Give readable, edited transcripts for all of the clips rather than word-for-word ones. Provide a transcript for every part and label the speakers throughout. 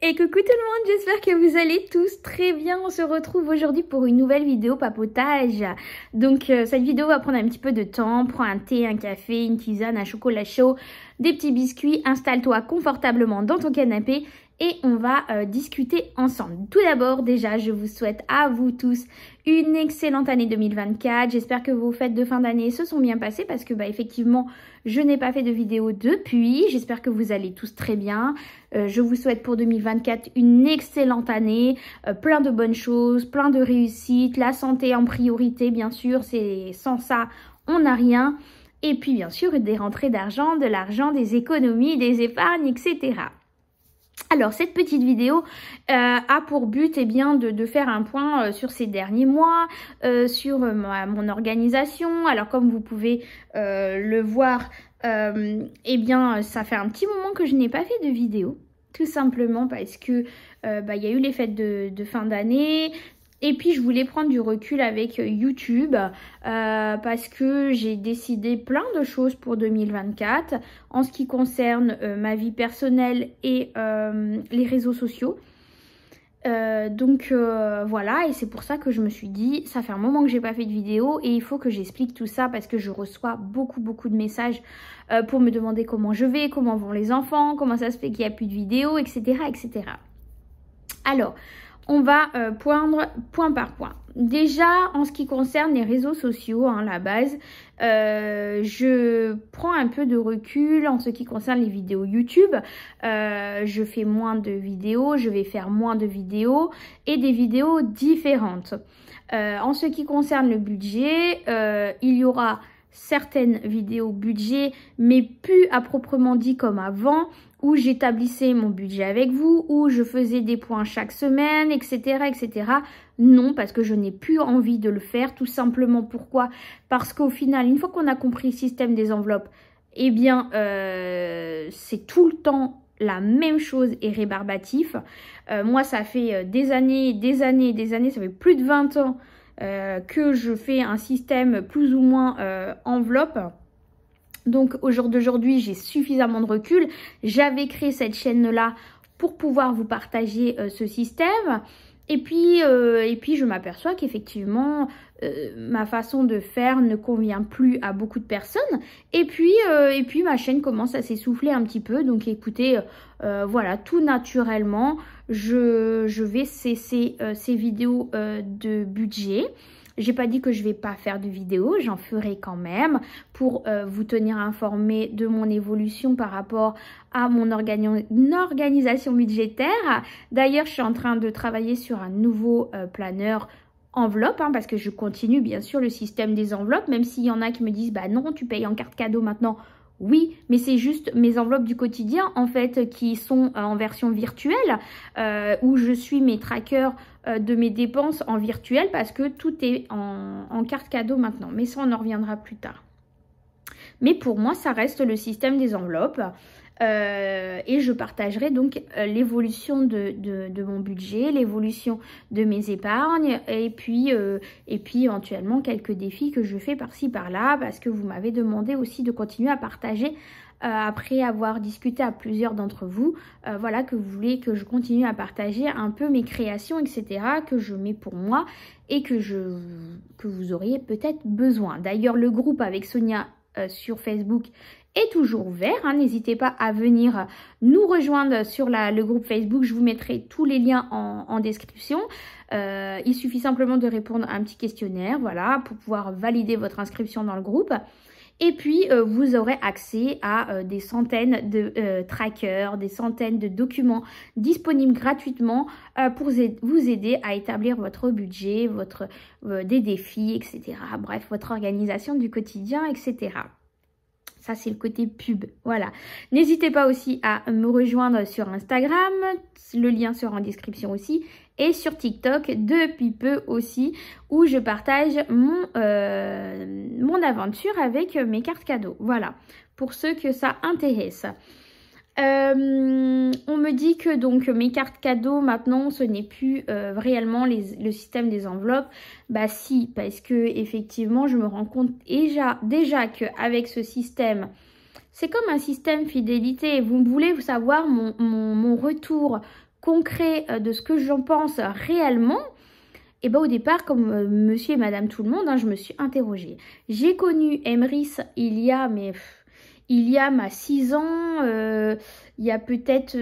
Speaker 1: Et coucou tout le monde, j'espère que vous allez tous très bien. On se retrouve aujourd'hui pour une nouvelle vidéo papotage. Donc cette vidéo va prendre un petit peu de temps. Prends un thé, un café, une tisane, un chocolat chaud, des petits biscuits. Installe-toi confortablement dans ton canapé et on va discuter ensemble. Tout d'abord, déjà, je vous souhaite à vous tous une excellente année 2024. J'espère que vos fêtes de fin d'année se sont bien passées parce que effectivement, je n'ai pas fait de vidéo depuis. J'espère que vous allez tous très bien. Je vous souhaite pour 2024 une excellente année, plein de bonnes choses, plein de réussites, la santé en priorité bien sûr, c'est sans ça on n'a rien. Et puis bien sûr des rentrées d'argent, de l'argent, des économies, des épargnes, etc. Alors cette petite vidéo a pour but de faire un point sur ces derniers mois, sur mon organisation. Alors comme vous pouvez le voir, ça fait un petit moment que je n'ai pas fait de vidéo. Tout simplement parce que y a eu les fêtes de fin d'année. Et puis je voulais prendre du recul avec YouTube parce que j'ai décidé plein de choses pour 2024 en ce qui concerne ma vie personnelle et les réseaux sociaux. Voilà, et c'est pour ça que je me suis dit, ça fait un moment que j'ai pas fait de vidéo et il faut que j'explique tout ça parce que je reçois beaucoup de messages pour me demander comment je vais, comment vont les enfants, comment ça se fait qu'il n'y a plus de vidéos, etc. etc. Alors, on va poindre point par point. Déjà, en ce qui concerne les réseaux sociaux, la base, je prends un peu de recul en ce qui concerne les vidéos YouTube. Je fais moins de vidéos, je vais faire moins de vidéos et des vidéos différentes. En ce qui concerne le budget, il y aura certaines vidéos budget, mais plus à proprement dit comme avant, où j'établissais mon budget avec vous, où je faisais des points chaque semaine, etc. etc. Non, parce que je n'ai plus envie de le faire, tout simplement. Pourquoi? Parce qu'au final, une fois qu'on a compris le système des enveloppes, c'est tout le temps la même chose et rébarbatif. Moi, ça fait des années, ça fait plus de 20 ans que je fais un système plus ou moins enveloppe. Donc au jour d'aujourd'hui, j'ai suffisamment de recul. J'avais créé cette chaîne-là pour pouvoir vous partager ce système. Et puis je m'aperçois qu'effectivement, ma façon de faire ne convient plus à beaucoup de personnes. Et puis ma chaîne commence à s'essouffler un petit peu. Donc écoutez, voilà, tout naturellement, je vais cesser ces vidéos de budget. J'ai pas dit que je vais pas faire de vidéos, j'en ferai quand même pour vous tenir informé de mon évolution par rapport à mon organisation budgétaire. D'ailleurs, je suis en train de travailler sur un nouveau planeur enveloppe, parce que je continue bien sûr le système des enveloppes, même s'il y en a qui me disent bah non, tu payes en carte cadeau maintenant. Oui, mais c'est juste mes enveloppes du quotidien en fait qui sont en version virtuelle où je suis mes trackers de mes dépenses en virtuel parce que tout est en carte cadeau maintenant. Mais ça, on en reviendra plus tard. Mais pour moi, ça reste le système des enveloppes. Et je partagerai donc l'évolution de mon budget, l'évolution de mes épargnes et puis éventuellement quelques défis que je fais par-ci par-là parce que vous m'avez demandé aussi de continuer à partager après avoir discuté à plusieurs d'entre vous, voilà, que vous voulez que je continue à partager un peu mes créations, etc., que je mets pour moi et que vous auriez peut-être besoin. D'ailleurs, le groupe avec Sonia sur Facebook est toujours ouvert, n'hésitez pas à venir nous rejoindre sur le groupe Facebook, je vous mettrai tous les liens en description. Il suffit simplement de répondre à un petit questionnaire, voilà, pour pouvoir valider votre inscription dans le groupe. Et puis, vous aurez accès à des centaines de trackers, des centaines de documents disponibles gratuitement pour vous aider à établir votre budget, des défis, etc. Bref, votre organisation du quotidien, etc. Ça, c'est le côté pub. Voilà. N'hésitez pas aussi à me rejoindre sur Instagram. Le lien sera en description aussi. Et sur TikTok depuis peu aussi, où je partage mon aventure avec mes cartes cadeaux. Voilà. Pour ceux que ça intéresse. On me dit que donc mes cartes cadeaux maintenant ce n'est plus réellement le système des enveloppes. Bah si, parce que effectivement je me rends compte déjà qu'avec ce système, c'est comme un système fidélité. Vous voulez savoir mon retour concret de ce que j'en pense réellement, et ben au départ, comme monsieur et madame tout le monde, hein, je me suis interrogée. J'ai connu Emrys il y a 6 ans, il y a peut-être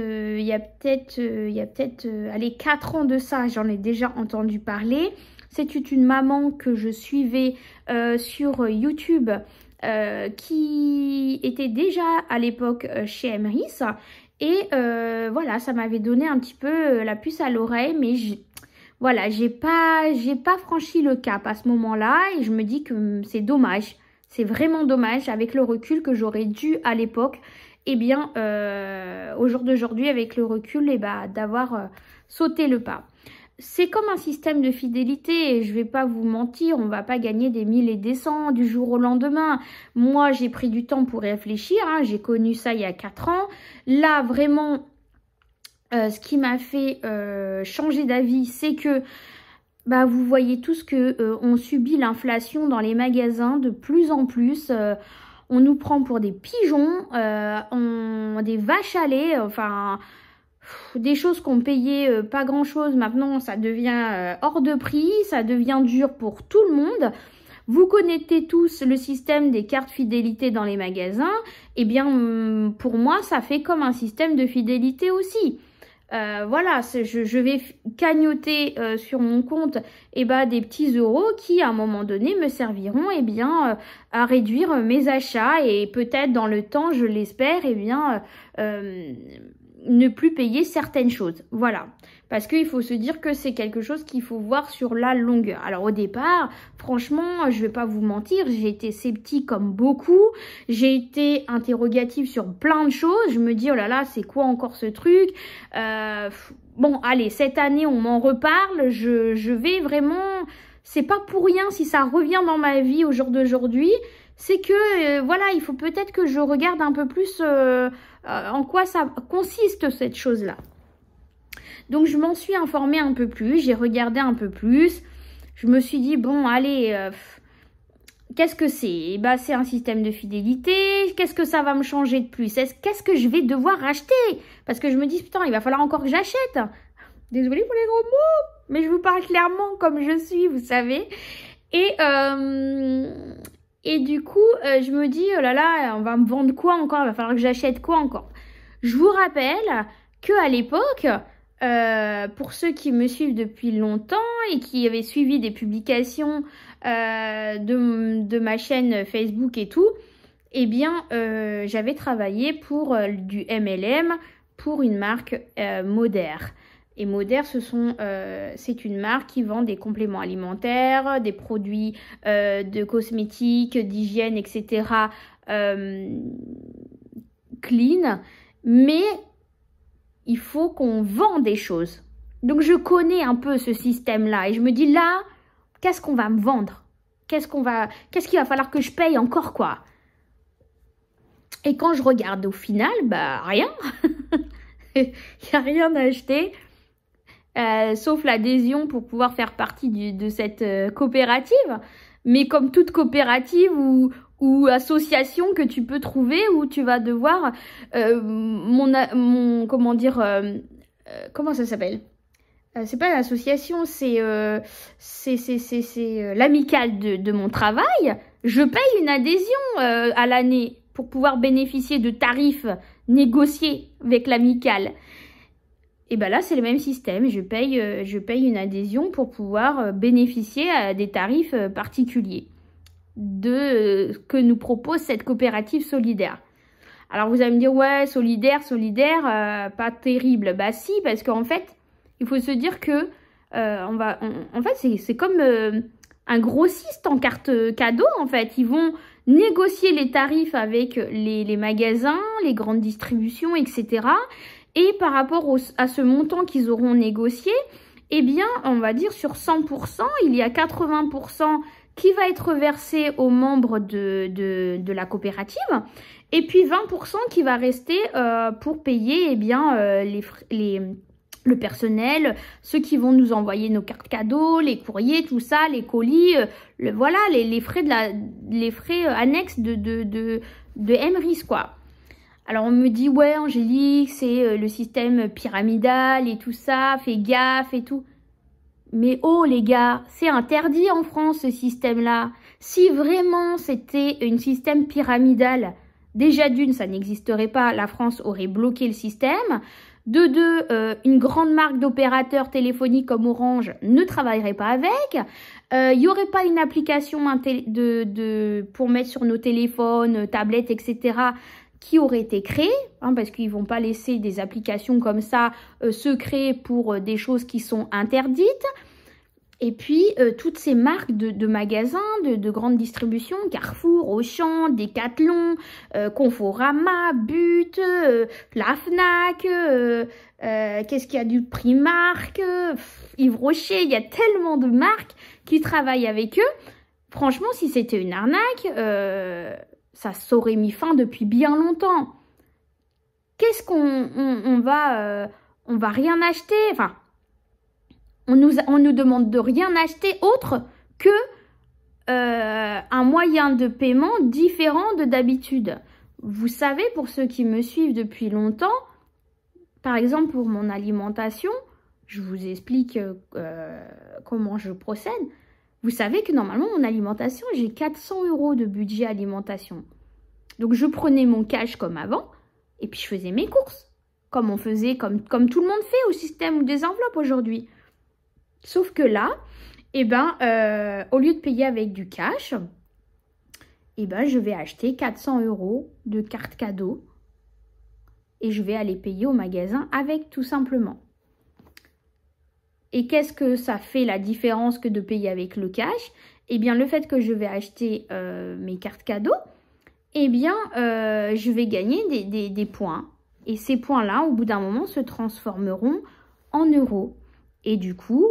Speaker 1: allez, 4 ans de ça, j'en ai déjà entendu parler. C'est une maman que je suivais sur YouTube qui était déjà à l'époque chez Emrys. Et voilà, ça m'avait donné un petit peu la puce à l'oreille, mais voilà, j'ai pas franchi le cap à ce moment-là et je me dis que c'est dommage. C'est vraiment dommage avec le recul que j'aurais dû à l'époque. Eh bien, au jour d'aujourd'hui, avec le recul, eh ben, d'avoir sauté le pas. C'est comme un système de fidélité et je vais pas vous mentir, on va pas gagner des 1000 et des 100 du jour au lendemain. Moi, j'ai pris du temps pour réfléchir, hein, j'ai connu ça il y a 4 ans. Là, vraiment, ce qui m'a fait changer d'avis, c'est que bah, vous voyez tous que on subit l'inflation dans les magasins de plus en plus. On nous prend pour des pigeons, des vaches à lait, enfin des choses qu'on payait pas grand chose. Maintenant, ça devient hors de prix, ça devient dur pour tout le monde. Vous connaissez tous le système des cartes fidélité dans les magasins. Eh bien, pour moi, ça fait comme un système de fidélité aussi. Voilà, je vais cagnoter sur mon compte des petits euros qui, à un moment donné, me serviront à réduire mes achats et peut-être dans le temps, je l'espère, ne plus payer certaines choses. Voilà. Parce qu'il faut se dire que c'est quelque chose qu'il faut voir sur la longueur. Alors au départ, franchement, je vais pas vous mentir, j'ai été sceptique comme beaucoup. J'ai été interrogative sur plein de choses. Je me dis, oh là là, c'est quoi encore ce truc? Bon, allez, cette année, on m'en reparle. Je vais vraiment... C'est pas pour rien si ça revient dans ma vie au jour d'aujourd'hui. C'est que, voilà, il faut peut-être que je regarde un peu plus en quoi ça consiste cette chose-là. Donc, je m'en suis informée un peu plus, j'ai regardé un peu plus. Je me suis dit, bon, allez, qu'est-ce que c'est? Bah, c'est un système de fidélité. Qu'est-ce que ça va me changer de plus? Qu'est-ce que je vais devoir acheter? Parce que je me dis, putain, il va falloir encore que j'achète. Désolée pour les gros mots, mais je vous parle clairement comme je suis, vous savez. Et du coup, je me dis, oh là là, on va me vendre quoi encore? Il va falloir que j'achète quoi encore? Je vous rappelle qu'à l'époque... pour ceux qui me suivent depuis longtemps et qui avaient suivi des publications de ma chaîne Facebook et tout, eh bien, j'avais travaillé pour du MLM pour une marque Moder. Et Moder, c'est une marque qui vend des compléments alimentaires, des produits de cosmétiques, d'hygiène, etc. Clean, mais il faut qu'on vend des choses. Donc, je connais un peu ce système-là. Et je me dis, là, qu'est-ce qu'on va me vendre? Qu'est-ce qu'il va falloir que je paye encore, quoi? Et quand je regarde au final, bah, rien. Il n'y a rien à acheter. Sauf l'adhésion pour pouvoir faire partie de cette coopérative. Mais comme toute coopérative ou association que tu peux trouver où tu vas devoir comment ça s'appelle, c'est pas l'association, c'est l'amicale de mon travail. Je paye une adhésion à l'année pour pouvoir bénéficier de tarifs négociés avec l'amicale. Et ben là, c'est le même système. Je paye une adhésion pour pouvoir bénéficier des tarifs particuliers que nous propose cette coopérative solidaire. Alors, vous allez me dire, ouais, solidaire, pas terrible. Bah si, parce qu'en fait, il faut se dire que en fait, c'est comme un grossiste en carte cadeau, en fait. Ils vont négocier les tarifs avec les magasins, les grandes distributions, etc. Et par rapport à ce montant qu'ils auront négocié, eh bien, on va dire sur 100%, il y a 80% qui va être versé aux membres de la coopérative et puis 20% qui va rester pour payer le personnel, ceux qui vont nous envoyer nos cartes cadeaux, les courriers, tout ça, les colis, voilà, les frais annexes de Emrys, quoi. Alors on me dit, ouais Angélique, c'est le système pyramidal et tout ça, fais gaffe et tout. Mais oh les gars, c'est interdit en France ce système-là. Si vraiment c'était un système pyramidal, déjà d'une, ça n'existerait pas, la France aurait bloqué le système. De deux, une grande marque d'opérateurs téléphoniques comme Orange ne travaillerait pas avec. Il n'y aurait pas une application pour mettre sur nos téléphones, tablettes, etc., qui aurait été créée, hein, parce qu'ils ne vont pas laisser des applications comme ça se créer pour des choses qui sont interdites. Et puis, toutes ces marques de magasins, de grande distribution, Carrefour, Auchan, Decathlon, Conforama, But, la Fnac, qu'est-ce qu'il y a du Primark, Yves Rocher, il y a tellement de marques qui travaillent avec eux. Franchement, si c'était une arnaque, ça s'aurait mis fin depuis bien longtemps. Qu'est-ce on va rien acheter, enfin... On nous demande de rien acheter autre que un moyen de paiement différent de d'habitude. Vous savez, pour ceux qui me suivent depuis longtemps, par exemple pour mon alimentation, je vous explique comment je procède. Vous savez que normalement, mon alimentation, j'ai 400 € de budget alimentation. Donc je prenais mon cash comme avant et puis je faisais mes courses. Comme on faisait, comme tout le monde fait au système des enveloppes aujourd'hui. Sauf que là, eh ben, au lieu de payer avec du cash, eh ben, je vais acheter 400 € de carte cadeau et je vais aller payer au magasin avec, tout simplement. Et qu'est-ce que ça fait la différence que de payer avec le cash? Eh bien, le fait que je vais acheter mes cartes cadeaux, eh bien, je vais gagner des points. Et ces points-là, au bout d'un moment, se transformeront en euros. Et du coup...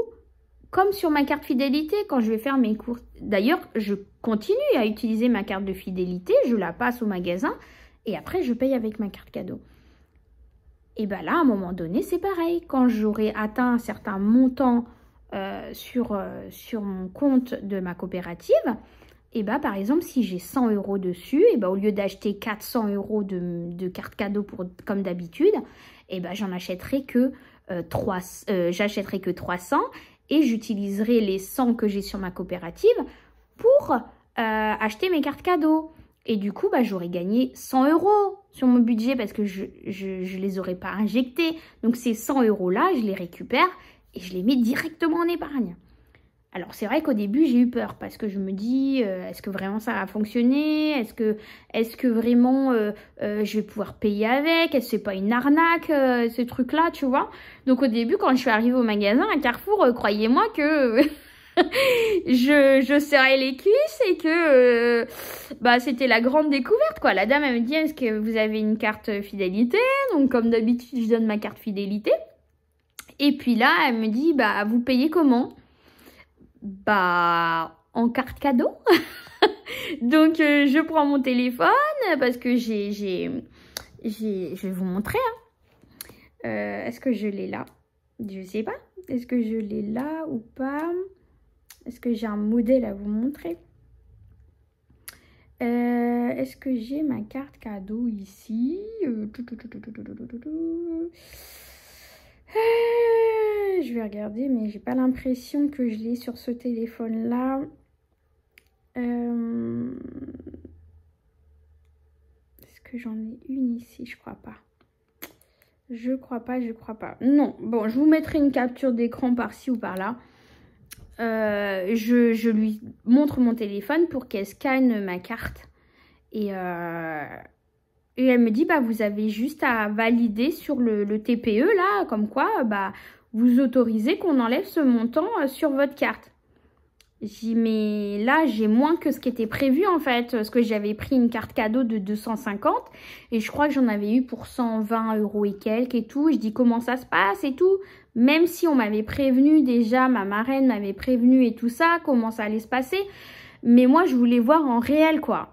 Speaker 1: Comme sur ma carte fidélité, quand je vais faire mes courses. D'ailleurs, je continue à utiliser ma carte de fidélité, je la passe au magasin et après, je paye avec ma carte cadeau. Et bien là, à un moment donné, c'est pareil. Quand j'aurai atteint un certain montant sur mon compte de ma coopérative, et ben par exemple, si j'ai 100 € dessus, et ben au lieu d'acheter 400 € de carte cadeau comme d'habitude, et ben j'en achèterai que 300. Et j'utiliserai les 100 que j'ai sur ma coopérative pour acheter mes cartes cadeaux. Et du coup, bah, j'aurais gagné 100 € sur mon budget parce que je les aurais pas injectés. Donc ces 100 €-là, je les récupère et je les mets directement en épargne. Alors c'est vrai qu'au début, j'ai eu peur parce que je me dis, est-ce que vraiment ça va fonctionner? Est-ce que vraiment je vais pouvoir payer avec? Est-ce que c'est pas une arnaque, ce truc-là, tu vois? Donc au début, quand je suis arrivée au magasin à Carrefour, croyez-moi que je serrais les cuisses et que bah, c'était la grande découverte, quoi. La dame, elle me dit, est-ce que vous avez une carte fidélité? Donc comme d'habitude, je donne ma carte fidélité. Et puis là, elle me dit, bah vous payez comment? Bah, en carte cadeau. Donc, je prends mon téléphone parce que je vais vous montrer. Hein. Est-ce que je l'ai là? Je sais pas. Est-ce que je l'ai là ou pas? Est-ce que j'ai un modèle à vous montrer? Est-ce que j'ai ma carte cadeau ici? Je vais regarder, mais j'ai pas l'impression que je l'ai sur ce téléphone-là. Est-ce que j'en ai une ici? Je crois pas. Je crois pas. Non, bon, je vous mettrai une capture d'écran par-ci ou par-là. Je lui montre mon téléphone pour qu'elle scanne ma carte. Et elle me dit, bah, vous avez juste à valider sur le TPE, là, comme quoi, bah, vous autorisez qu'on enlève ce montant sur votre carte. J'ai dit, mais là, j'ai moins que ce qui était prévu, en fait, parce que j'avais pris une carte cadeau de 250 et je crois que j'en avais eu pour 120 € et quelques et tout. Je dis, comment ça se passe et tout. Même si on m'avait prévenu déjà, ma marraine m'avait prévenu et tout ça, comment ça allait se passer. Mais moi, je voulais voir en réel, quoi.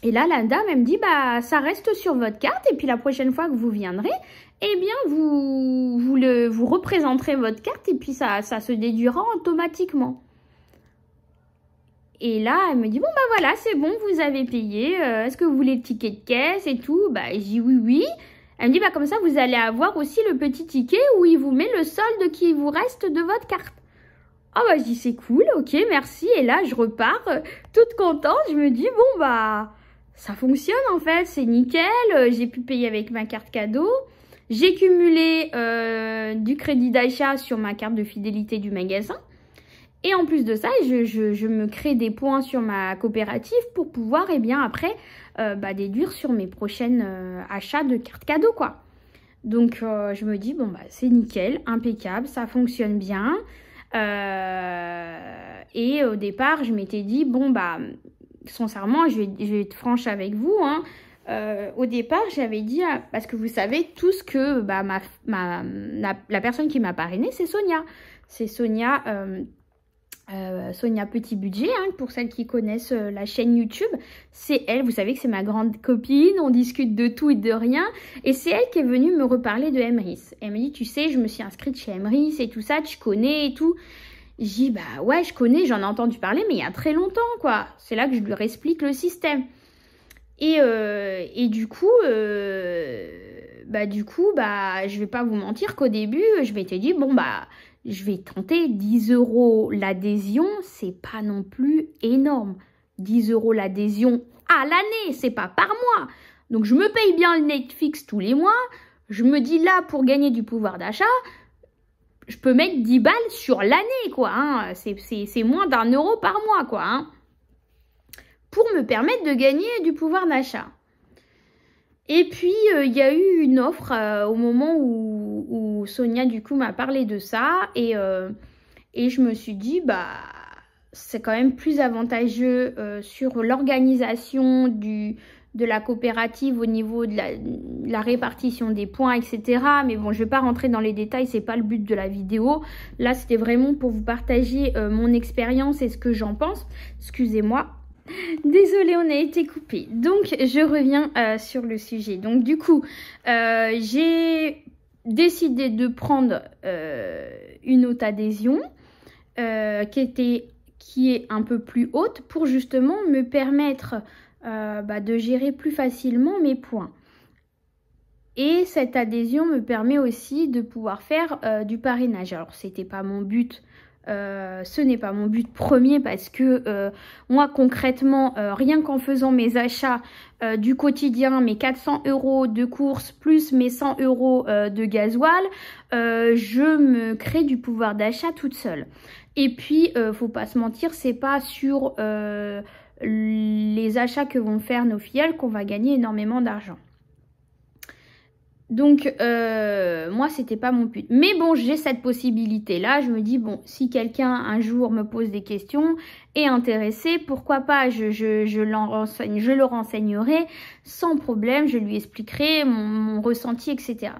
Speaker 1: Et là, la dame, elle me dit, bah, ça reste sur votre carte. Et puis, la prochaine fois que vous viendrez, eh bien, vous représenterez votre carte. Et puis, ça se déduira automatiquement. Et là, elle me dit, bon, bah voilà, c'est bon, vous avez payé. Est-ce que vous voulez le ticket de caisse et tout? Bah, je dis oui, oui. Elle me dit, bah comme ça, vous allez avoir aussi le petit ticket où il vous met le solde qui vous reste de votre carte. Ah bah, je dis, c'est cool, ok, merci. Et là, je repars toute contente. Je me dis, bon, bah, ça fonctionne en fait, c'est nickel. J'ai pu payer avec ma carte cadeau. J'ai cumulé du crédit d'achat sur ma carte de fidélité du magasin. Et en plus de ça, je me crée des points sur ma coopérative pour pouvoir, eh bien, après, déduire sur mes prochaines achats de cartes cadeaux, quoi. Donc, je me dis, bon, bah, c'est nickel, impeccable, ça fonctionne bien. Et au départ, je m'étais dit, bon, bah, sincèrement, je vais être franche avec vous, hein. Au départ, j'avais dit, parce que vous savez tous que bah, la personne qui m'a parrainée, c'est Sonia. C'est Sonia, Sonia Petit Budget, hein, pour celles qui connaissent la chaîne YouTube. C'est elle, vous savez que c'est ma grande copine, on discute de tout et de rien. Et c'est elle qui est venue me reparler de Emrys. Elle me dit, tu sais, je me suis inscrite chez Emrys et tout ça, tu connais et tout. Je dis, bah ouais, je connais, j'en ai entendu parler, mais il y a très longtemps, quoi. C'est là que je lui explique le système. Et du coup, je vais pas vous mentir qu'au début, je m'étais dit, bon, bah, je vais tenter 10 € l'adhésion, c'est pas non plus énorme. 10 € l'adhésion à l'année, c'est pas par mois. Donc, je me paye bien le Netflix tous les mois. Je me dis là, pour gagner du pouvoir d'achat, je peux mettre 10 balles sur l'année, quoi. Hein. C'est moins d'1 € par mois, quoi. Hein, pour me permettre de gagner du pouvoir d'achat. Et puis, il y a eu une offre au moment où Sonia, du coup, m'a parlé de ça. Et je me suis dit, bah, c'est quand même plus avantageux sur l'organisation de la coopérative au niveau de la répartition des points, etc. Mais bon, je ne vais pas rentrer dans les détails, c'est pas le but de la vidéo. Là, c'était vraiment pour vous partager mon expérience et ce que j'en pense. Excusez-moi. Désolée, on a été coupé. Donc, je reviens sur le sujet. Donc, du coup, j'ai décidé de prendre une autre adhésion qui est un peu plus haute pour justement me permettre de gérer plus facilement mes points. Et cette adhésion me permet aussi de pouvoir faire du parrainage. Alors, c'était pas mon but. Ce n'est pas mon but premier parce que moi concrètement rien qu'en faisant mes achats du quotidien, mes 400 € de courses plus mes 100 € de gasoil, je me crée du pouvoir d'achat toute seule. Et puis faut pas se mentir, c'est pas sur les achats que vont faire nos filleuls qu'on va gagner énormément d'argent. Donc, moi, c'était pas mon but. Mais bon, j'ai cette possibilité-là. Je me dis, bon, si quelqu'un, un jour, me pose des questions, est intéressé, pourquoi pas, je le renseignerai sans problème. Je lui expliquerai mon ressenti, etc.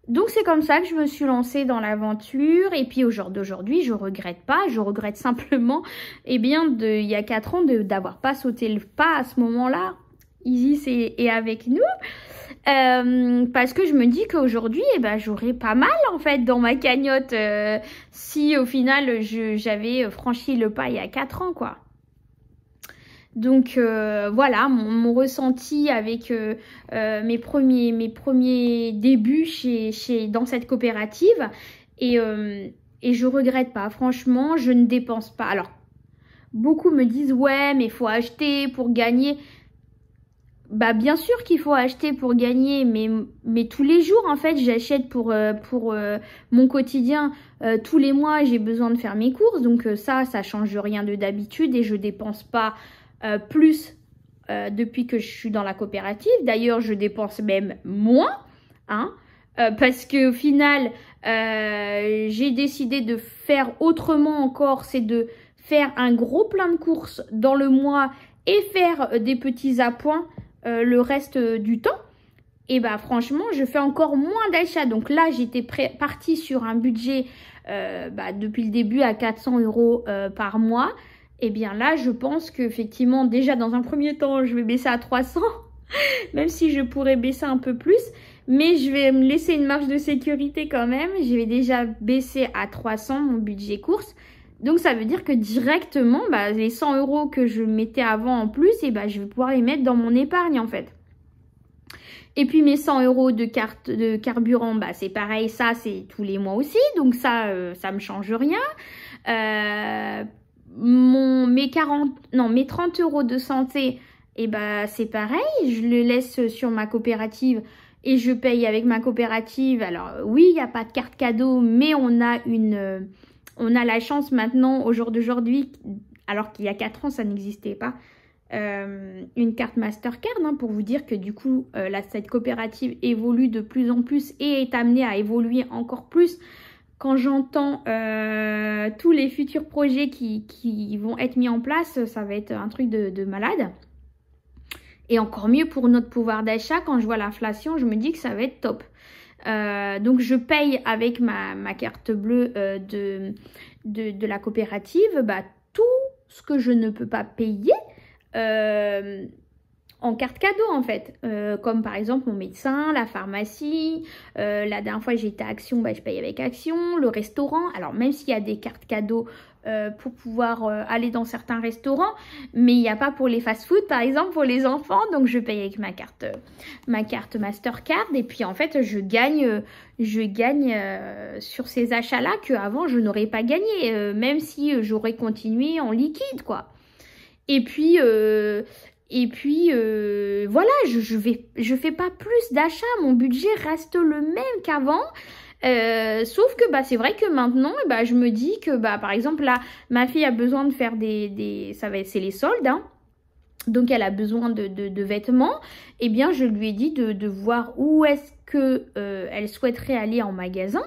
Speaker 1: Donc, c'est comme ça que je me suis lancée dans l'aventure. Et puis, au jour d'aujourd'hui, je regrette pas. Je regrette simplement, eh bien, il y a 4 ans, d'avoir pas sauté le pas à ce moment-là. Isis est avec nous. Parce que je me dis qu'aujourd'hui, eh ben, j'aurais pas mal en fait dans ma cagnotte si au final j'avais franchi le pas il y a 4 ans, quoi. Donc voilà mon ressenti avec mes premiers débuts dans cette coopérative. Et je regrette pas, franchement, je ne dépense pas. Alors, beaucoup me disent ouais, mais il faut acheter pour gagner. Bah bien sûr qu'il faut acheter pour gagner, mais tous les jours en fait j'achète pour mon quotidien. Tous les mois j'ai besoin de faire mes courses, donc ça change rien de d'habitude et je dépense pas plus depuis que je suis dans la coopérative. D'ailleurs je dépense même moins, hein, parce que au final j'ai décidé de faire autrement encore, c'est de faire un gros plein de courses dans le mois et faire des petits appoints le reste du temps. Et bah franchement je fais encore moins d'achats. Donc là j'étais partie sur un budget depuis le début à 400 € par mois. Et bien là je pense qu'effectivement déjà dans un premier temps je vais baisser à 300 même si je pourrais baisser un peu plus, mais je vais me laisser une marge de sécurité quand même. Je vais déjà baisser à 300 mon budget course. Donc ça veut dire que directement, bah, les 100 € que je mettais avant en plus, et bah, je vais pouvoir les mettre dans mon épargne en fait. Et puis mes 100 € de carte de carburant, bah, c'est pareil, ça c'est tous les mois aussi, donc ça me change rien. Mes 30 € de santé, et bah, c'est pareil, je le laisse sur ma coopérative et je paye avec ma coopérative. Alors oui, il n'y a pas de carte cadeau, mais on a la chance maintenant, au jour d'aujourd'hui, alors qu'il y a 4 ans, ça n'existait pas, une carte Mastercard, hein, pour vous dire que du coup, cette coopérative évolue de plus en plus et est amenée à évoluer encore plus. Quand j'entends tous les futurs projets qui vont être mis en place, ça va être un truc de malade. Et encore mieux pour notre pouvoir d'achat, quand je vois l'inflation, je me dis que ça va être top. Donc je paye avec ma carte bleue de la coopérative, bah, tout ce que je ne peux pas payer en carte cadeau en fait, comme par exemple mon médecin, la pharmacie, la dernière fois j'étais à Action, bah, je paye avec Action, le restaurant. Alors même s'il y a des cartes cadeaux pour pouvoir aller dans certains restaurants, mais il n'y a pas pour les fast-food par exemple pour les enfants, donc je paye avec ma carte Mastercard. Et puis en fait je gagne sur ces achats là que avant je n'aurais pas gagné, même si j'aurais continué en liquide quoi. Et puis voilà, je fais pas plus d'achats, mon budget reste le même qu'avant. Sauf que bah, c'est vrai que maintenant, bah, je me dis que bah, par exemple là, ma fille a besoin de faire c'est les soldes, hein. Donc elle a besoin de vêtements. Eh bien je lui ai dit de voir où est-ce que elle souhaiterait aller en magasin.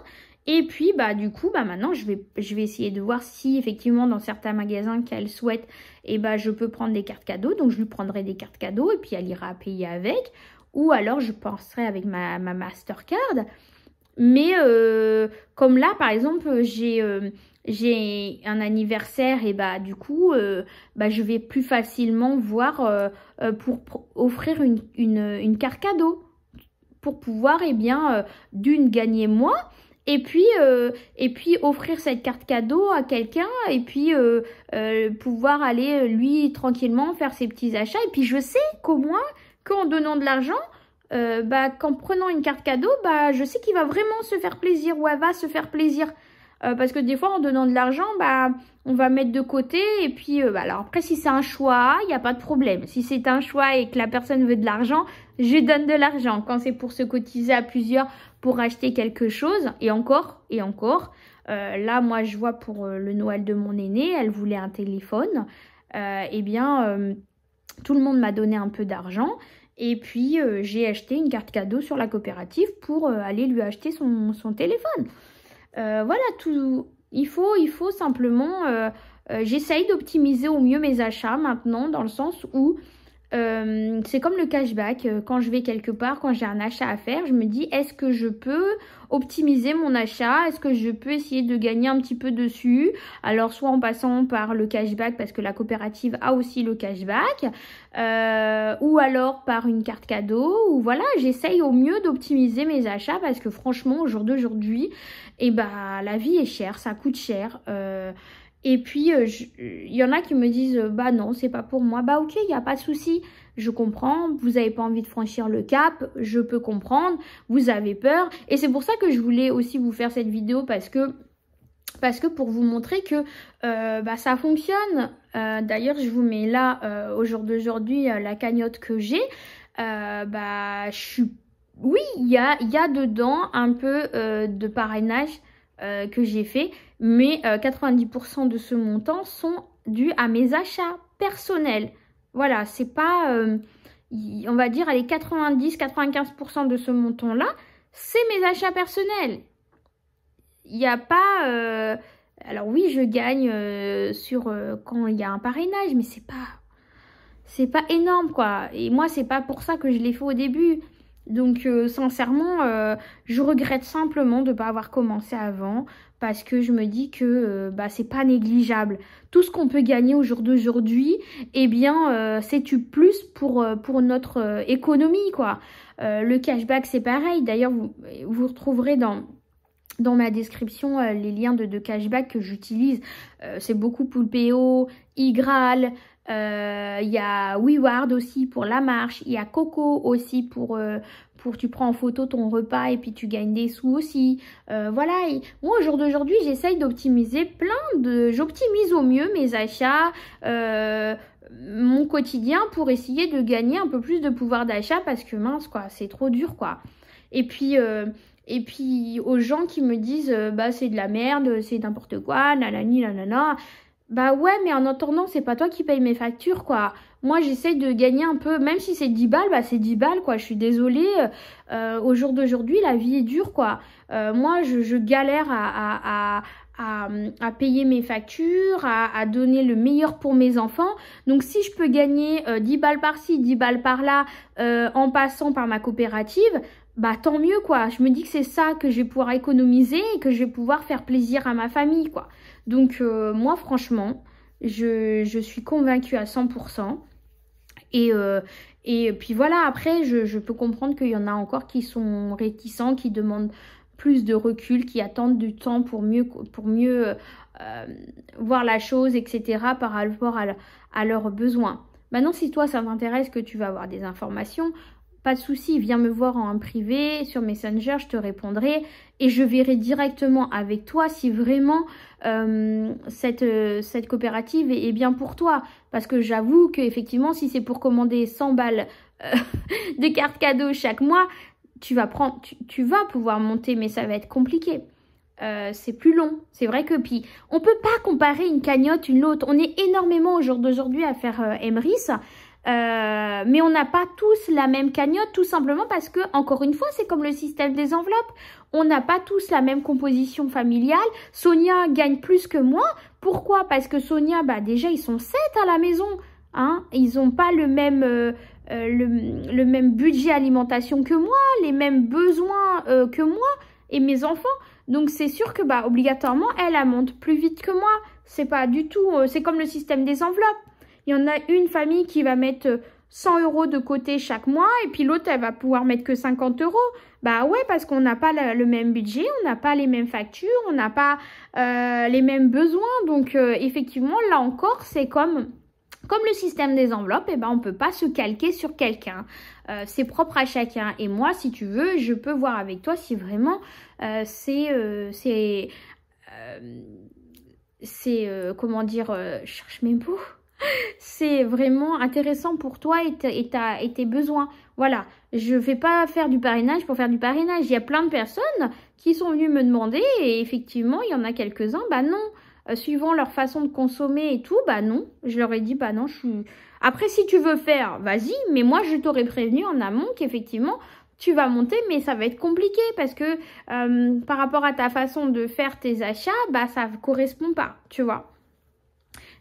Speaker 1: Et puis bah du coup bah maintenant je vais essayer de voir si effectivement dans certains magasins qu'elle souhaite, et bah je peux prendre des cartes cadeaux. Donc je lui prendrai des cartes cadeaux et puis elle ira payer avec. Ou alors je penserai avec ma Mastercard. Mais comme là par exemple j'ai un anniversaire, et bah du coup bah, je vais plus facilement voir pour offrir une carte cadeau. Pour pouvoir d'une gagner moins. Et puis offrir cette carte cadeau à quelqu'un et puis pouvoir aller lui tranquillement faire ses petits achats. Et puis je sais qu'au moins qu'en donnant de l'argent, bah, qu'en prenant une carte cadeau, bah, je sais qu'il va vraiment se faire plaisir ou elle va se faire plaisir. Parce que des fois en donnant de l'argent, bah, on va mettre de côté et puis bah, alors après si c'est un choix, il n'y a pas de problème. Si c'est un choix et que la personne veut de l'argent, je donne de l'argent. Quand c'est pour se cotiser à plusieurs pour acheter quelque chose, et encore, là moi je vois pour le Noël de mon aîné, elle voulait un téléphone, tout le monde m'a donné un peu d'argent. Et puis j'ai acheté une carte cadeau sur la coopérative pour aller lui acheter son téléphone. Voilà, tout. Il faut simplement... j'essaye d'optimiser au mieux mes achats maintenant, dans le sens où c'est comme le cashback. Quand je vais quelque part, quand j'ai un achat à faire, je me dis, est-ce que je peux optimiser mon achat? Est-ce que je peux essayer de gagner un petit peu dessus? Alors, soit en passant par le cashback, parce que la coopérative a aussi le cashback, ou alors par une carte cadeau, ou voilà, j'essaye au mieux d'optimiser mes achats, parce que franchement, au jour d'aujourd'hui, eh ben, la vie est chère, ça coûte cher. Et puis, il y en a qui me disent, bah non, c'est pas pour moi. Bah ok, il n'y a pas de souci, je comprends, vous n'avez pas envie de franchir le cap, je peux comprendre, vous avez peur. Et c'est pour ça que je voulais aussi vous faire cette vidéo, parce que pour vous montrer que bah, ça fonctionne. D'ailleurs, je vous mets là, au jour d'aujourd'hui, la cagnotte que j'ai. Bah, oui, il y a dedans un peu de parrainage que j'ai fait, mais 90% de ce montant sont dus à mes achats personnels. Voilà, c'est pas, on va dire, allez, 90-95% de ce montant-là, c'est mes achats personnels. Il n'y a pas... alors oui, je gagne quand il y a un parrainage, mais c'est pas énorme, quoi. Et moi, c'est pas pour ça que je l'ai fait au début. Donc sincèrement, je regrette simplement de ne pas avoir commencé avant, parce que je me dis que bah, c'est pas négligeable. Tout ce qu'on peut gagner au jour d'aujourd'hui, eh bien c'est du plus pour notre économie, quoi. Le cashback c'est pareil, d'ailleurs vous retrouverez dans dans ma description les liens de cashback que j'utilise. C'est beaucoup Poulpeo, iGraal, il y a WeWard aussi pour la marche, il y a Coco aussi pour tu prends en photo ton repas et puis tu gagnes des sous aussi. Voilà, et moi au jour d'aujourd'hui j'essaye d'optimiser j'optimise au mieux mes achats, mon quotidien pour essayer de gagner un peu plus de pouvoir d'achat parce que mince quoi, c'est trop dur quoi. Et puis aux gens qui me disent bah c'est de la merde, c'est n'importe quoi, nanani nanana. Bah ouais, mais en attendant, c'est pas toi qui paye mes factures, quoi. Moi, j'essaye de gagner un peu, même si c'est 10 balles, bah c'est 10 balles, quoi. Je suis désolée, au jour d'aujourd'hui, la vie est dure, quoi. Moi, je galère à payer mes factures, à donner le meilleur pour mes enfants. Donc, si je peux gagner 10 balles par-ci, 10 balles par-là, en passant par ma coopérative, bah tant mieux, quoi. Je me dis que c'est ça que je vais pouvoir économiser et que je vais pouvoir faire plaisir à ma famille, quoi. Donc moi franchement, je suis convaincue à 100%. Et puis voilà, après je peux comprendre qu'il y en a encore qui sont réticents, qui demandent plus de recul, qui attendent du temps pour mieux voir la chose, etc. par rapport à leurs besoins. Maintenant, si toi ça t'intéresse, que tu vas avoir des informations, pas de souci, viens me voir en privé, sur Messenger, je te répondrai et je verrai directement avec toi si vraiment cette coopérative est bien pour toi. Parce que j'avoue qu'effectivement, si c'est pour commander 100 balles de cartes cadeaux chaque mois, tu vas pouvoir monter, mais ça va être compliqué. C'est plus long. C'est vrai que puis on peut pas comparer une cagnotte une l'autre. On est énormément au jour d'aujourd'hui à faire Emrys. Mais on n'a pas tous la même cagnotte, tout simplement parce que, encore une fois, c'est comme le système des enveloppes. On n'a pas tous la même composition familiale. Sonia gagne plus que moi. Pourquoi? Parce que Sonia, bah déjà, ils sont 7 à la maison. Hein? Ils n'ont pas le même budget alimentation que moi, les mêmes besoins que moi et mes enfants. Donc, c'est sûr que, bah, obligatoirement, elle monte plus vite que moi. C'est pas du tout... c'est comme le système des enveloppes. Il y en a une famille qui va mettre 100 € de côté chaque mois et puis l'autre, elle va pouvoir mettre que 50 €. Bah ouais, parce qu'on n'a pas le même budget, on n'a pas les mêmes factures, on n'a pas les mêmes besoins. Donc, effectivement, là encore, c'est comme le système des enveloppes, et ben on ne peut pas se calquer sur quelqu'un. C'est propre à chacun. Et moi, si tu veux, je peux voir avec toi si vraiment comment dire, je cherche mes mots. C'est vraiment intéressant pour toi et tes besoins. Voilà, je ne vais pas faire du parrainage pour faire du parrainage. Il y a plein de personnes qui sont venues me demander et effectivement, il y en a quelques-uns, bah non. Suivant leur façon de consommer et tout, bah non. Je leur ai dit, bah non, je suis... Après, si tu veux faire, vas-y. Mais moi, je t'aurais prévenu en amont qu'effectivement, tu vas monter, mais ça va être compliqué parce que par rapport à ta façon de faire tes achats, bah ça ne correspond pas, tu vois.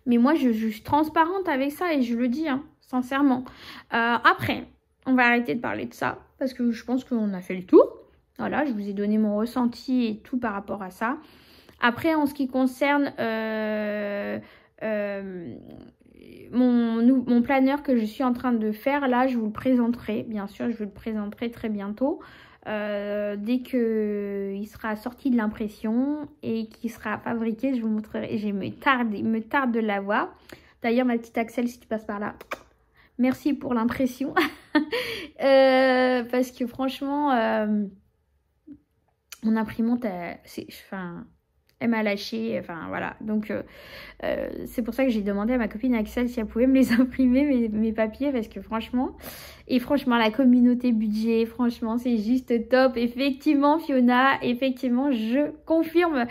Speaker 1: Mais moi, je suis transparente avec ça et je le dis, hein, sincèrement. Après, on va arrêter de parler de ça parce que je pense qu'on a fait le tour. Voilà, je vous ai donné mon ressenti et tout par rapport à ça. Après, en ce qui concerne mon planeur que je suis en train de faire, là, je vous le présenterai. Bien sûr, je vous le présenterai très bientôt. Dès qu'il sera sorti de l'impression et qu'il sera fabriqué, je vous montrerai. Il me tarde de l'avoir. D'ailleurs, ma petite Axel, si tu passes par là, merci pour l'impression. Parce que franchement, mon imprimante, elle m'a lâché, enfin voilà. Donc c'est pour ça que j'ai demandé à ma copine Axel si elle pouvait me les imprimer, mes papiers, parce que franchement, la communauté budget, franchement, c'est juste top. Effectivement, Fiona, effectivement, je confirme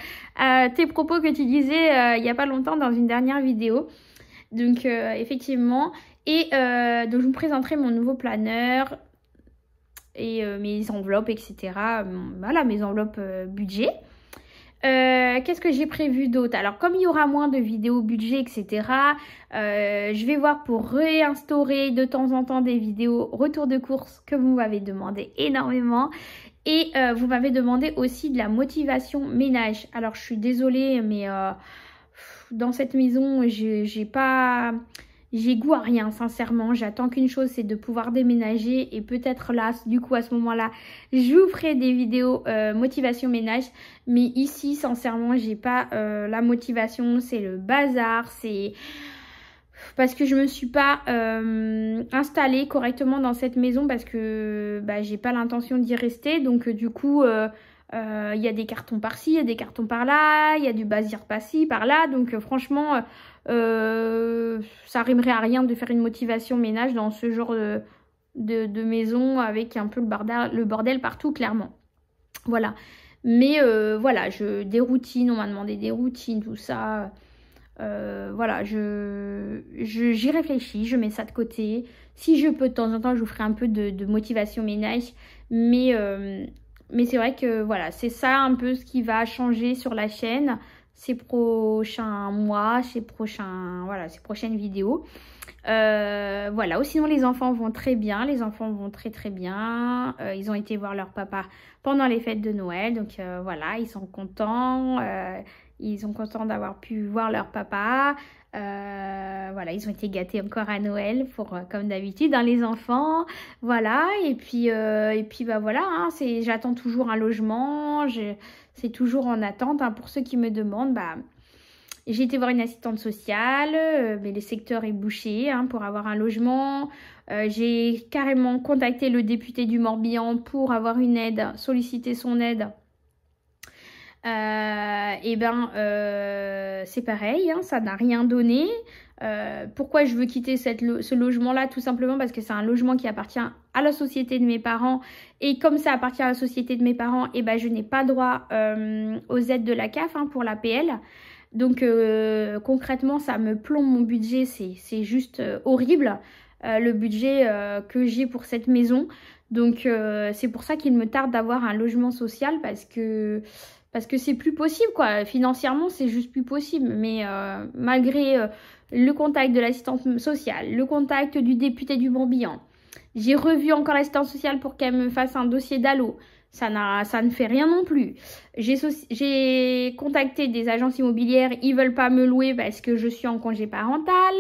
Speaker 1: tes propos que tu disais il n'y a pas longtemps dans une dernière vidéo. Donc effectivement, et donc je vous présenterai mon nouveau planeur et mes enveloppes, etc. Voilà, mes enveloppes budget. Qu'est-ce que j'ai prévu d'autre? Alors, comme il y aura moins de vidéos budget, etc., je vais voir pour réinstaurer de temps en temps des vidéos retour de course que vous m'avez demandé énormément. Et vous m'avez demandé aussi de la motivation ménage. Alors, je suis désolée, mais dans cette maison, j'ai pas j'ai goût à rien, sincèrement. J'attends qu'une chose, c'est de pouvoir déménager. Et peut-être là, du coup, à ce moment-là, je vous ferai des vidéos motivation ménage. Mais ici, sincèrement, j'ai pas la motivation. C'est le bazar. C'est parce que je me suis pas installée correctement dans cette maison. Parce que bah, j'ai pas l'intention d'y rester. Donc, du coup... il y a des cartons par-ci, il y a des cartons par-là, il y a du bazar par-ci, par-là. Donc franchement, ça rimerait à rien de faire une motivation ménage dans ce genre de maison avec un peu le bordel partout, clairement. Voilà. Mais voilà, des routines, on m'a demandé des routines, tout ça. Voilà, j'y réfléchis, je mets ça de côté. Si je peux, de temps en temps, je vous ferai un peu de motivation ménage. Mais c'est vrai que voilà, c'est ça un peu ce qui va changer sur la chaîne ces prochains mois, ces prochaines vidéos. Voilà, sinon les enfants vont très bien, les enfants vont très très bien. Ils ont été voir leur papa pendant les fêtes de Noël, donc voilà, ils sont contents. Ils sont contents d'avoir pu voir leur papa. Voilà, ils ont été gâtés encore à Noël, comme d'habitude, hein, les enfants. Voilà, et puis bah voilà, hein, j'attends toujours un logement. C'est toujours en attente. Hein, pour ceux qui me demandent, bah, j'ai été voir une assistante sociale, mais le secteur est bouché hein, pour avoir un logement. J'ai carrément contacté le député du Morbihan pour avoir une aide, solliciter son aide. C'est pareil, hein, ça n'a rien donné. Pourquoi je veux quitter ce logement-là? Tout simplement parce que c'est un logement qui appartient à la société de mes parents. Et comme ça appartient à la société de mes parents, et ben, je n'ai pas droit aux aides de la CAF hein, pour l'APL. Donc concrètement, ça me plombe mon budget, c'est juste horrible le budget que j'ai pour cette maison. Donc c'est pour ça qu'il me tarde d'avoir un logement social parce que c'est plus possible quoi. Financièrement, c'est juste plus possible. Mais malgré le contact de l'assistante sociale, le contact du député du Morbihan, j'ai revu encore l'assistante sociale pour qu'elle me fasse un dossier d'allo. Ça ne fait rien non plus. J'ai contacté des agences immobilières, ils veulent pas me louer parce que je suis en congé parental.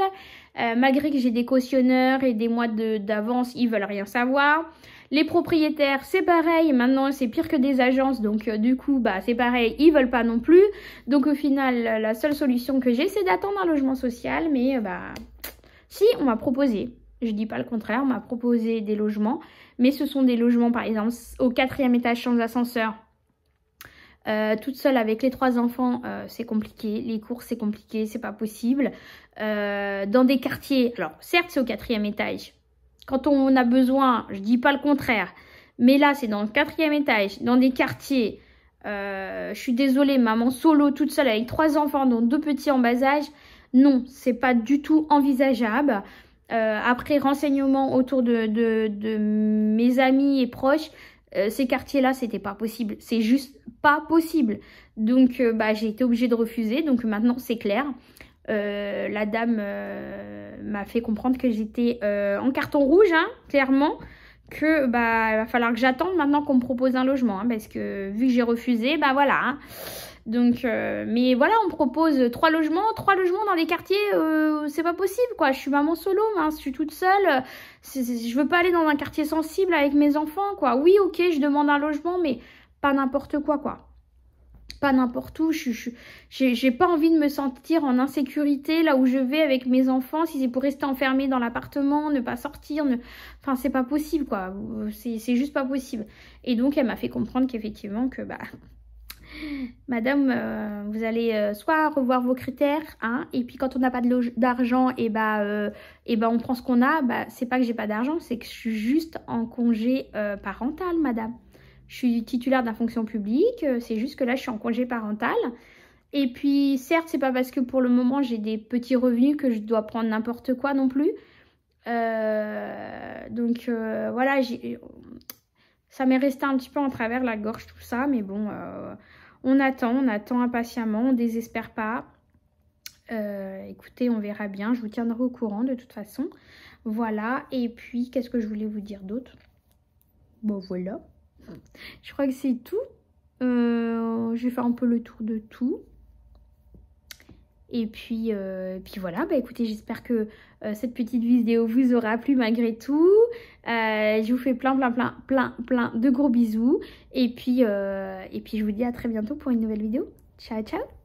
Speaker 1: Malgré que j'ai des cautionneurs et des mois d'avance, ils veulent rien savoir. Les propriétaires, c'est pareil. Maintenant, c'est pire que des agences. Donc, du coup, bah, c'est pareil. Ils veulent pas non plus. Donc, au final, la seule solution que j'ai, c'est d'attendre un logement social. Mais, bah, si, on m'a proposé. Je dis pas le contraire. On m'a proposé des logements. Mais ce sont des logements, par exemple, au 4e étage sans ascenseur. Toute seule avec les 3 enfants, c'est compliqué. Les courses, c'est compliqué. C'est pas possible. Dans des quartiers, alors, certes, c'est au 4e étage. Quand on a besoin, je dis pas le contraire, mais là c'est dans le 4e étage, dans des quartiers, je suis désolée, maman solo toute seule avec 3 enfants dont 2 petits en bas âge, non, c'est pas du tout envisageable. Après renseignements autour de mes amis et proches, ces quartiers-là c'était pas possible, c'est juste pas possible. Donc bah, j'ai été obligée de refuser, donc maintenant c'est clair. La dame m'a fait comprendre que j'étais en carton rouge, hein, clairement, que bah, il va falloir que j'attende maintenant qu'on me propose un logement, hein, parce que vu que j'ai refusé, bah voilà. Hein. Donc, mais voilà, on me propose 3 logements dans des quartiers, c'est pas possible, quoi. Je suis maman solo, hein, je suis toute seule, je veux pas aller dans un quartier sensible avec mes enfants, quoi. Oui, ok, je demande un logement, mais pas n'importe quoi, quoi. Pas n'importe où, j'ai pas envie de me sentir en insécurité là où je vais avec mes enfants, si c'est pour rester enfermée dans l'appartement, ne pas sortir, enfin c'est pas possible quoi, c'est juste pas possible. Et donc elle m'a fait comprendre qu'effectivement que bah madame, vous allez soit revoir vos critères, hein, et puis quand on n'a pas d'argent, et bah on prend ce qu'on a, bah c'est pas que j'ai pas d'argent, c'est que je suis juste en congé parental madame. Je suis titulaire de la fonction publique, c'est juste que là, je suis en congé parental. Et puis, certes, c'est pas parce que pour le moment, j'ai des petits revenus que je dois prendre n'importe quoi non plus. Donc, voilà, ça m'est resté un petit peu en travers la gorge, tout ça. Mais bon, on attend impatiemment, on désespère pas. Écoutez, on verra bien, je vous tiendrai au courant de toute façon. Voilà, et puis, qu'est-ce que je voulais vous dire d'autre? Bon, voilà. Je crois que c'est tout. Je vais faire un peu le tour de tout. Puis voilà, bah écoutez, j'espère que cette petite vidéo vous aura plu malgré tout. Je vous fais plein de gros bisous. Et puis je vous dis à très bientôt pour une nouvelle vidéo. Ciao, ciao!